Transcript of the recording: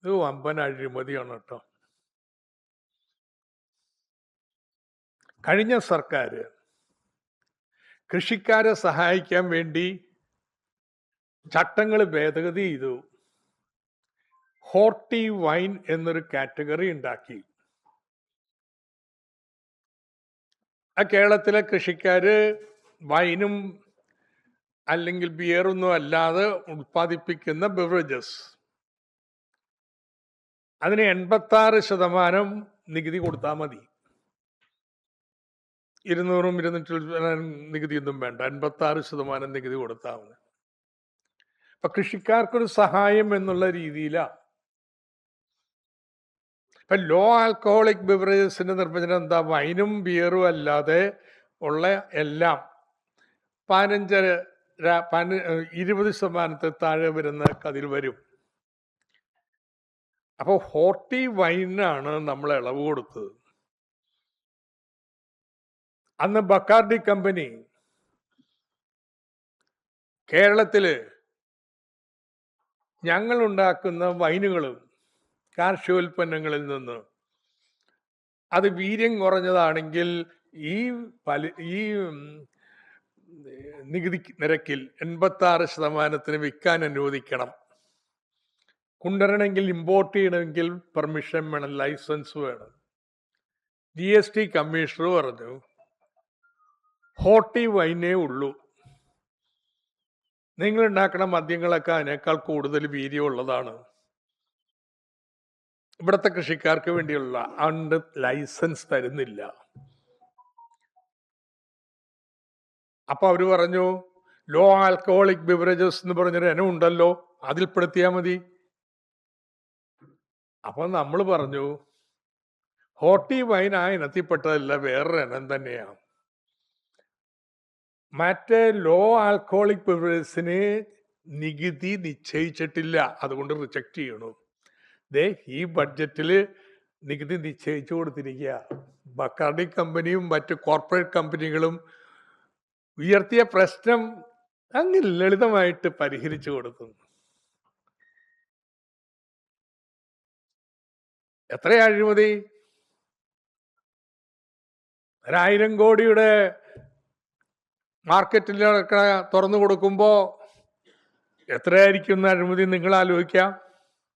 ഇത് വമ്പൻ അഴിമതിയാണ് കേട്ടോ. കഴിഞ്ഞ സർക്കാർ കൃഷിക്കാരെ സഹായിക്കാൻ വേണ്ടി ചട്ടങ്ങൾ ഭേദഗതി ചെയ്തു. ഹോർട്ടി വൈൻ എന്നൊരു കാറ്റഗറി ഉണ്ടാക്കി. ആ കേരളത്തിലെ കൃഷിക്കാര് വൈനും അല്ലെങ്കിൽ ബിയറൊന്നും അല്ലാതെ ഉൽപ്പാദിപ്പിക്കുന്ന ബിവറേജസ്, അതിന് 86% നികുതി കൊടുത്താൽ മതി. 200-ഉം 200 നികുതിയൊന്നും വേണ്ട, 86% നികുതി കൊടുത്താൽ മതി. അപ്പൊ കൃഷിക്കാർക്കൊരു സഹായം എന്നുള്ള രീതിയിലാണ്. ഇപ്പൊ ലോ ആൽക്കഹോളിക് ബിവറേജസിന്റെ നിർവചനം എന്താ? വൈനും ബിയറും അല്ലാതെ ഉള്ള എല്ലാം 20% താഴെ വരുന്ന അതിൽ വരും. അപ്പൊ ഹോർട്ടി വൈനാണ് നമ്മൾ ഇളവ് കൊടുത്തത്. അന്ന് ബക്കാർഡി കമ്പനി കേരളത്തില് ഞങ്ങൾ ഉണ്ടാക്കുന്ന വൈനുകളും കാർഷികോൽപ്പന്നങ്ങളിൽ നിന്ന് അത് വീര്യം കുറഞ്ഞതാണെങ്കിൽ ഈ നികുതി നിരക്കിൽ 86% വിൽക്കാൻ അനുവദിക്കണം. കൊണ്ടുവരണമെങ്കിൽ, ഇമ്പോർട്ട് ചെയ്യണമെങ്കിൽ പെർമിഷൻ വേണം, ലൈസൻസ് വേണം. GST കമ്മീഷണർ പറഞ്ഞു ഹോർട്ടി വൈനേ ഉള്ളൂ, നിങ്ങൾ ഉണ്ടാക്കുന്ന മദ്യങ്ങളൊക്കെ അതിനേക്കാൾ കൂടുതൽ വീര്യമുള്ളതാണ്, ഇവിടുത്തെ കൃഷിക്കാർക്ക് വേണ്ടിയുള്ള അതുകൊണ്ട് ലൈസൻസ് തരുന്നില്ല. അപ്പൊ അവര് പറഞ്ഞു ലോ ആൽക്കഹോളിക് ബിവറേജസ് എന്ന് പറഞ്ഞൊരു ഇനം ഉണ്ടല്ലോ, അതിൽപ്പെടുത്തിയാൽ മതി. അപ്പൊ നമ്മൾ പറഞ്ഞു ഹോർട്ടി വൈൻ ആ ഇനത്തിൽപ്പെട്ടതല്ല, വേറൊരു ഇനം തന്നെയാണ്. മറ്റേ ലോ ആൽക്കഹോളിക് ബിവറേജസിന് നികുതി നിശ്ചയിച്ചിട്ടില്ല, അതുകൊണ്ട് റിജക്ട് ചെയ്യണു. ഈ ബഡ്ജറ്റില് നികുതി നിശ്ചയിച്ചു കൊടുത്തിരിക്കുക. ബക്കാർഡി കമ്പനിയും മറ്റ് കോർപ്പറേറ്റ് കമ്പനികളും ഉയർത്തിയ പ്രശ്നം അങ്ങനെ ലളിതമായിട്ട് പരിഹരിച്ചു കൊടുക്കുന്നു. എത്ര അഴിമതി! 1000 കോടിയുടെ മാർക്കറ്റിലൊക്കെ തുറന്നു കൊടുക്കുമ്പോ എത്രയായിരിക്കും അഴിമതി നിങ്ങൾ ആലോചിക്കാം.